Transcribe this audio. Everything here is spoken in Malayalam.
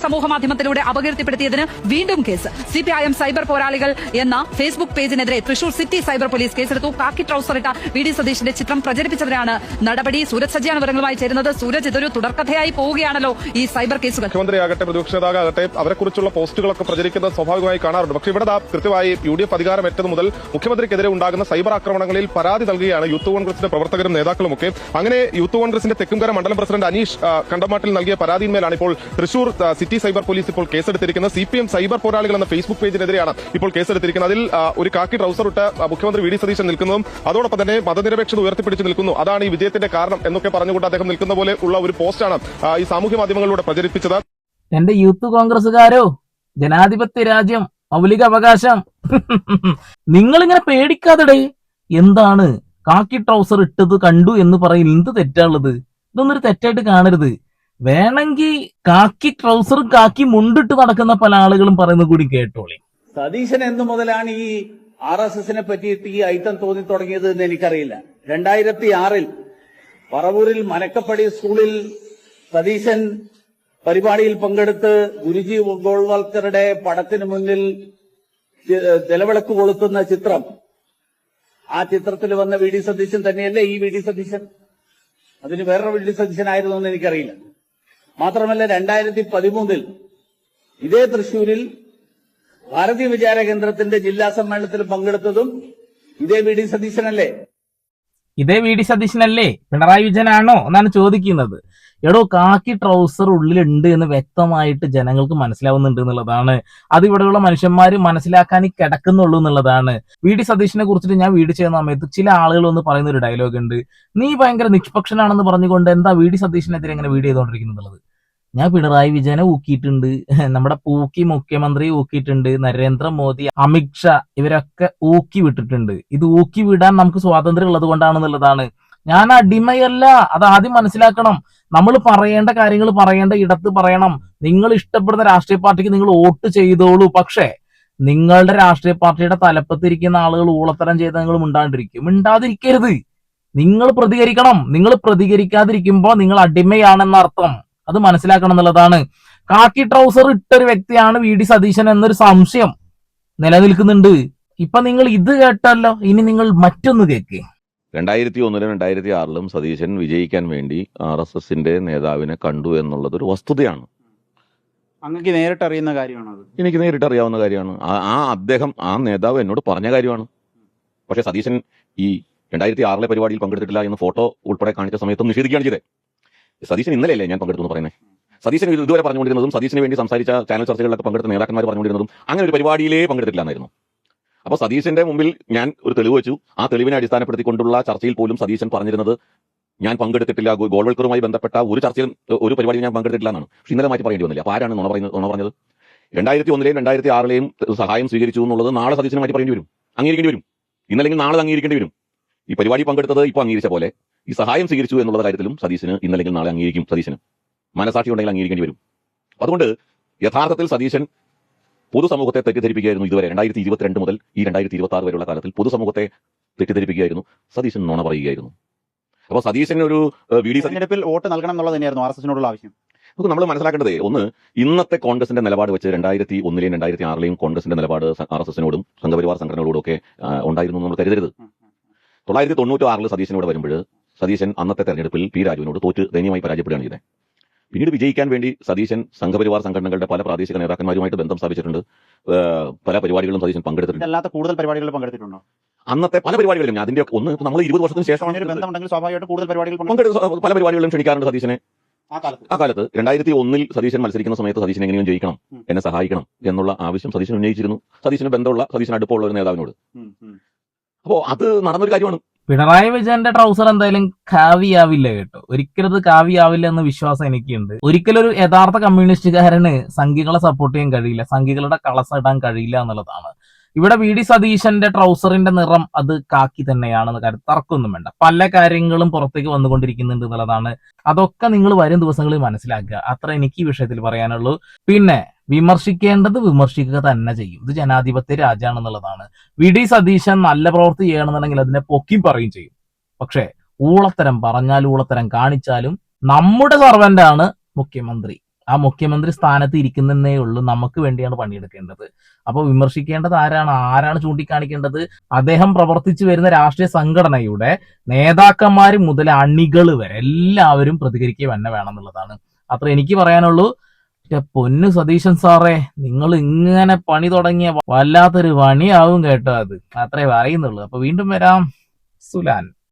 സമൂഹ മാധ്യമത്തിലൂടെ അപകീർത്തിപ്പെടുത്തിയതിന് വീണ്ടും കേസ്. CPIM സൈബർ പോരാളികൾ എന്ന ഫേസ്ബുക്ക് പേജിനെതിരെ തൃശൂർ സിറ്റി സൈബർ പോലീസ് കേസെടുത്തു. കാക്കി ട്രൗസർ ഇട്ട VD സതീഷിന്റെ ചിത്രം പ്രചരിപ്പിച്ചതിനാണ് നടപടി. സൂരജ് സജ്ജിയാണ് വിവരങ്ങളുമായി ചേരുന്നത്. സൂരജ്, ഇതൊരു തുടർക്കഥയായി പോവുകയാണല്ലോ ഈ സൈബർ കേസുകൾ. മുഖ്യമന്ത്രിയാകട്ടെ പ്രതിപക്ഷ നേതാവാകട്ടെ അവരെക്കുറിച്ചുള്ള പോസ്റ്റുകളൊക്കെ പ്രചരിക്കുന്നത് സ്വാഭാവികമായി കാണാറുണ്ട്. പക്ഷേ ഇവിടെ കൃത്യമായി UDF അധികാരമേറ്റത് മുതൽ മുഖ്യമന്ത്രിക്കെതിരെ ഉണ്ടാകുന്ന സൈബർ ആക്രമണങ്ങളിൽ പരാതി നൽകുകയാണ് യൂത്ത് കോൺഗ്രസിന്റെ പ്രവർത്തകരും നേതാക്കളുമൊക്കെ. അങ്ങനെ യൂത്ത് കോൺഗ്രസിന്റെ തെക്കുംകര മണ്ഡലം പ്രസിഡന്റ് അനീഷ് കണ്ടമാട്ടിൽ നൽകിയ പരാതിയിന്മേലാണ് ഇപ്പോൾ തൃശൂർ സിറ്റി സൈബർ പോലീസ് ഇപ്പോൾ കേസെടുത്തിരിക്കുന്നത്. CPM സൈബർ പോരാളികൾ എന്ന ഫേസ്ബുക്ക് പേജിനെതിരെയാണ് ഇപ്പോൾ കേസെടുത്തിരിക്കുന്നത്. അതിൽ ഒരു കാക്കി ട്രൗസർ ഇട്ട് മുഖ്യമന്ത്രി VD സതീശൻ നിൽക്കുന്നതും അതോടൊപ്പം തന്നെ മതനിരപേക്ഷത ഉയർത്തിപ്പിടിച്ച് നിൽക്കുന്നു, അതാണ് ഈ വിജയത്തിന്റെ കാരണം എന്നൊക്കെ പറഞ്ഞുകൊണ്ട് അദ്ദേഹം നിൽക്കുന്ന പോലെ ഉള്ള ഒരു പോസ്റ്റാണ് ഈ സാമൂഹ്യ മാധ്യമങ്ങളിലൂടെ പ്രചരിപ്പിച്ചത്. എന്റെ യൂത്ത് കോൺഗ്രസുകാരോ, ജനാധിപത്യ രാജ്യം, മൗലിക അവകാശം, നിങ്ങളിങ്ങനെ പേടിക്കാതെ എന്താണ് കാക്കി ട്രൗസർ ഇട്ടത് കണ്ടു എന്ന് പറയും. എന്ത് തെറ്റാണുള്ളത്? ഇതൊന്നൊരു തെറ്റായിട്ട് കാണരുത്. വേണമെങ്കിൽ കാക്കി ട്രൗസറും കാക്കി മുണ്ടിട്ട് നടക്കുന്ന പല ആളുകളും പറയുന്നത് കൂടി കേട്ടോളെ. സതീശൻ എന്നു മുതലാണ് ഈ RSSനെ പറ്റിയിട്ട് ഈ ഐറ്റം തോന്നി തുടങ്ങിയത് എന്ന് എനിക്കറിയില്ല. 2006 പറവൂരിൽ മനക്കപ്പടി സ്കൂളിൽ സതീശൻ പരിപാടിയിൽ പങ്കെടുത്ത് ഗുരുജി ഗോൾവാൾക്കറുടെ പടത്തിന് മുന്നിൽ നിലവിളക്ക് കൊളുത്തുന്ന ചിത്രം, ആ ചിത്രത്തിൽ വന്ന VD സതീശൻ തന്നെയല്ലേ ഈ VD സതീശൻ? അതിന് വേറൊരു VD സതീശനായിരുന്നു എന്ന് എനിക്കറിയില്ല. മാത്രമല്ല 2013 ഇതേ തൃശൂരിൽ ഭാരതീയ വിചാര കേന്ദ്രത്തിന്റെ ജില്ലാ സമ്മേളനത്തിൽ പങ്കെടുത്തതും ഇതേ VD സതീശനല്ലേ? ഇതേ VD സതീശനല്ലേ? പിണറായി വിജയനാണോ എന്നാണ് ചോദിക്കുന്നത്. എടോ, കാക്കി ട്രൗസർ ഉള്ളിലുണ്ട് എന്ന് വ്യക്തമായിട്ട് ജനങ്ങൾക്ക് മനസ്സിലാവുന്നുണ്ട് എന്നുള്ളതാണ്. അത് ഇവിടെയുള്ള മനുഷ്യന്മാര് മനസ്സിലാക്കാൻ കിടക്കുന്നുള്ളൂ എന്നുള്ളതാണ്. VD സതീശനെ കുറിച്ചിട്ട് ഞാൻ വീഡിയോ ചെയ്യുന്ന സമയത്ത് ചില ആളുകൾ ഒന്ന് പറയുന്ന ഒരു ഡയലോഗ് ഉണ്ട്, നീ ഭയങ്കര നിഷ്പക്ഷനാണെന്ന് പറഞ്ഞുകൊണ്ട് എന്താ VD സതീശനെതിരെ എങ്ങനെ വീഡിയോ ചെയ്തുകൊണ്ടിരിക്കുന്നുള്ളത്. ഞാൻ പിണറായി വിജയനെ ഊക്കിയിട്ടുണ്ട്, നമ്മുടെ പൂക്കി മുഖ്യമന്ത്രി ഊക്കിയിട്ടുണ്ട്, നരേന്ദ്രമോദി, അമിത്ഷാ ഇവരൊക്കെ ഊക്കി വിട്ടിട്ടുണ്ട്. ഇത് ഊക്കി വിടാൻ നമുക്ക് സ്വാതന്ത്ര്യം ഉള്ളത് കൊണ്ടാണെന്നുള്ളതാണ്. ഞാൻ അടിമയല്ല, അത് ആദ്യം മനസ്സിലാക്കണം. നമ്മൾ പറയേണ്ട കാര്യങ്ങൾ പറയേണ്ട ഇടത്ത് പറയണം. നിങ്ങൾ ഇഷ്ടപ്പെടുന്ന രാഷ്ട്രീയ പാർട്ടിക്ക് നിങ്ങൾ വോട്ട് ചെയ്തോളൂ. പക്ഷേ നിങ്ങളുടെ രാഷ്ട്രീയ പാർട്ടിയുടെ തലപ്പത്തിരിക്കുന്ന ആളുകൾ ഊളത്തരം ചെയ്ത് നിങ്ങൾ മിണ്ടാതിരിക്കരുത്. നിങ്ങൾ പ്രതികരിക്കണം. നിങ്ങൾ പ്രതികരിക്കാതിരിക്കുമ്പോൾ നിങ്ങൾ അടിമയാണെന്നർത്ഥം. അത് മനസ്സിലാക്കണം എന്നുള്ളതാണ്. കാക്കി ട്രൗസർ ഇട്ടൊരു വ്യക്തിയാണ് VD സതീശൻ എന്നൊരു സംശയം നിലനിൽക്കുന്നുണ്ട്. ഇപ്പൊ നിങ്ങൾ ഇത് കേട്ടല്ലോ, ഇനി നിങ്ങൾ മറ്റൊന്ന് കേക്ക്. 2001-ലും 2006-ലും സതീശൻ വിജയിക്കാൻ വേണ്ടി RSSന്റെ നേതാവിനെ കണ്ടു എന്നുള്ളത് ഒരു വസ്തുതയാണ്. അങ്ങക്ക് നേരിട്ട് അറിയുന്ന കാര്യമാണത്? എനിക്ക് നേരിട്ട് അറിയാവുന്ന കാര്യമാണ്. ആ നേതാവ് എന്നോട് പറഞ്ഞ കാര്യമാണ്. പക്ഷെ സതീശൻ ഈ 2006-ലെ പരിപാടിയിൽ പങ്കെടുത്തിട്ടില്ല എന്ന് ഫോട്ടോ ഉൾപ്പെടെ കാണിച്ച സമയത്തും നിഷേധിക്കുകയാണ് ചെയ്തത്. സതീശൻ ഇന്നലെയല്ലേ ഞാൻ പങ്കെടുത്തു എന്ന് പറയുന്നത്? സതീശൻ ഇതുവരെ പറഞ്ഞുകൊണ്ടിരുന്നതും സതീശന് വേണ്ടി സംസാരിച്ച ചാനൽ ചർച്ചകളിലൊക്കെ പങ്കെടുത്ത നേതാക്കന്മാർ പറഞ്ഞുകൊണ്ടിരുന്നതും അങ്ങനെ ഒരു പരിപാടിയിലേ പങ്കെടുത്തിട്ടില്ല എന്നായിരുന്നു. അപ്പോൾ സതീശന്റെ മുമ്പിൽ ഞാൻ ഒരു തെളിവ് വെച്ചു. ആ തെളിവിനെ അടിസ്ഥാനപ്പെടുത്തിക്കൊണ്ടുള്ള ചർച്ചയിൽ പോലും സതീശൻ പറഞ്ഞിരുന്നത് ഞാൻ പങ്കെടുത്തിട്ടില്ല, ഗോൾവൽക്കറുമായി ബന്ധപ്പെട്ട ഒരു ചർച്ചയിലും ഒരു പരിപാടിയിൽ ഞാൻ പങ്കെടുത്തിട്ടില്ല എന്നാണ്. പക്ഷെ ഇന്നലെ മാറ്റി പറയേണ്ടി വന്നില്ല. അപ്പോൾ ആരാണ് നുണ പറഞ്ഞത്? 2001-ലെയും 2006-ലെയും സഹായം സ്വീകരിച്ചു എന്നുള്ളത് നാളെ സതീശന് മാറ്റി പറയേണ്ടി വരും, അംഗീകരിക്കേണ്ടി വരും. ഇന്നല്ലെങ്കിൽ നാളെ അംഗീകരിക്കേണ്ടി വരും. ഈ പരിപാടി പങ്കെടുത്തത് ഇപ്പോൾ അംഗീകരിച്ച പോലെ ഈ സഹായം സ്വീകരിച്ചു എന്നുള്ള കാര്യത്തിലും സതീശന് ഇന്നല്ലെങ്കിൽ നാളെ അംഗീകരിക്കും. സതീശന് മനസാക്ഷി ഉണ്ടെങ്കിൽ അംഗീകരിക്കേണ്ടി വരും. അതുകൊണ്ട് യഥാർത്ഥത്തിൽ സതീശൻ പൊതുസമൂഹത്തെ തെറ്റിദ്ധരിപ്പിക്കുകയായിരുന്നു. ഇതുവരെ 2022 മുതൽ ഈ 2026 വരെയുള്ള കാലത്തിൽ പൊതുസമൂഹത്തെ തെറ്റിദ്ധരിപ്പിക്കുകയായിരുന്നു. സതീശൻ നുണ പറയുകയായിരുന്നു. അപ്പോൾ സതീശന് ഒരു തെരഞ്ഞെടുപ്പിൽ വോട്ട് നൽകണം എന്നുള്ളത് തന്നെയായിരുന്നു RSSനോടുള്ള ആവശ്യം. നമുക്ക് നമ്മൾ മനസ്സിലാക്കേണ്ടത്, ഒന്ന്, ഇന്നത്തെ കോൺഗ്രസിന്റെ നിലപാട് വെച്ച് 2001-ലെയും 2006-ലെയും കോൺഗ്രസിന്റെ നിലപാട് RSSനോടും സംഘപരിവാർ സംഘടനകളോടും ഒക്കെ ഉണ്ടായിരുന്നു നമ്മൾ കരുതരുത്. 1996-ൽ സതീശനോട് വരുമ്പോൾ സതീശൻ അന്നത്തെ തെരഞ്ഞെടുപ്പിൽ P. രാജുവിനോട് തോറ്റ് ദയനീയമായി പരാജയപ്പെടുകയാണ് ചെയ്തത്. പിന്നീട് വിജയിക്കാൻ വേണ്ടി സതീശൻ സംഘപരിവാർ സംഘടനകളുടെ പല പ്രാദേശിക നേതാക്കന്മാരുമായിട്ട് ബന്ധം സ്ഥാപിച്ചിട്ടുണ്ട്. പല പരിപാടികളും സതീശൻ പങ്കെടുത്തിട്ടുണ്ട്. അല്ലാത്ത കൂടുതൽ പരിപാടികളിൽ പങ്കെടുത്തിട്ടുണ്ടോ? അന്നത്തെ പല പരിപാടികളിലും അതിന്റെ ഒന്ന് നമ്മൾ 20 വർഷത്തിന് ശേഷമാണ് ബന്ധമുണ്ടെങ്കിൽ സ്വാഭാവികമായിട്ട് കൂടുതൽ പരിപാടികൾ പല പരിപാടികളും ക്ഷണിക്കാറുണ്ട് സതീശനെ. ആ കാലത്ത് 2001-ൽ സതീശൻ മത്സരിക്കുന്ന സമയത്ത് സതീശൻ എങ്ങനെയും ജയിക്കണം, എന്നെ സഹായിക്കണം എന്നുള്ള ആവശ്യം സതീശൻ ഉന്നയിച്ചിരുന്നു. സതീശന് ബന്ധമുള്ള, സതീശന് അടുപ്പമുള്ള ഒരു നേതാവിനോട്. അപ്പോൾ അത് നടന്നൊരു കാര്യമാണ്. പിണറായി വിജയന്റെ ട്രൗസർ എന്തായാലും കാവിയാവില്ല കേട്ടോ. ഒരിക്കലും അത് കാവിയാവില്ല എന്ന വിശ്വാസം എനിക്കുണ്ട്. ഒരിക്കലും ഒരു യഥാർത്ഥ കമ്മ്യൂണിസ്റ്റുകാരന് സംഘികളെ സപ്പോർട്ട് ചെയ്യാൻ കഴിയില്ല, സംഘികളുടെ കളസം ഇടാൻ കഴിയില്ല എന്നുള്ളതാണ്. ഇവിടെ VD സതീശന്റെ ട്രൗസറിന്റെ നിറം അത് കാക്കി തന്നെയാണെന്ന് കാര്യം തർക്കമൊന്നും വേണ്ട. പല കാര്യങ്ങളും പുറത്തേക്ക് വന്നുകൊണ്ടിരിക്കുന്നുണ്ട് എന്നുള്ളതാണ്. അതൊക്കെ നിങ്ങൾ വരും ദിവസങ്ങളിൽ മനസ്സിലാക്കുക. അത്ര എനിക്ക് ഈ വിഷയത്തിൽ പറയാനുള്ളൂ. പിന്നെ വിമർശിക്കേണ്ടത് വിമർശിക്കുക തന്നെ ചെയ്യും. ഇത് ജനാധിപത്യ രാജ്യമാണെന്നുള്ളതാണ്. VD സതീശൻ നല്ല പ്രവൃത്തി ചെയ്യണമെന്നുണ്ടെങ്കിൽ അതിനെ പൊക്കിയും പറയും ചെയ്യും. പക്ഷെ ഊളത്തരം പറഞ്ഞാലും ഊളത്തരം കാണിച്ചാലും നമ്മുടെ സർവന്റാണ് മുഖ്യമന്ത്രി. ആ മുഖ്യമന്ത്രി സ്ഥാനത്ത് ഇരിക്കുന്നേ ഉള്ളൂ, നമുക്ക് വേണ്ടിയാണ് പണിയെടുക്കേണ്ടത്. അപ്പോൾ വിമർശിക്കേണ്ടത് ആരാണ് ചൂണ്ടിക്കാണിക്കേണ്ടത്? അദ്ദേഹം പ്രവർത്തിച്ചു വരുന്ന രാഷ്ട്രീയ സംഘടനയുടെ നേതാക്കന്മാർ മുതൽ അണികൾ വരെ എല്ലാവരും പ്രതികരിക്കുക തന്നെ വേണം എന്നുള്ളതാണ്. അത്ര എനിക്ക് പറയാനുള്ളൂ. പൊന്നു സതീശൻ സാറേ, നിങ്ങൾ ഇങ്ങനെ പണി തുടങ്ങിയ വല്ലാത്തൊരു പണിയാവും കേട്ടോ. അത് അത്രേ പറയുന്നുള്ളൂ. അപ്പൊ വീണ്ടും വരാം. സുലാൻ.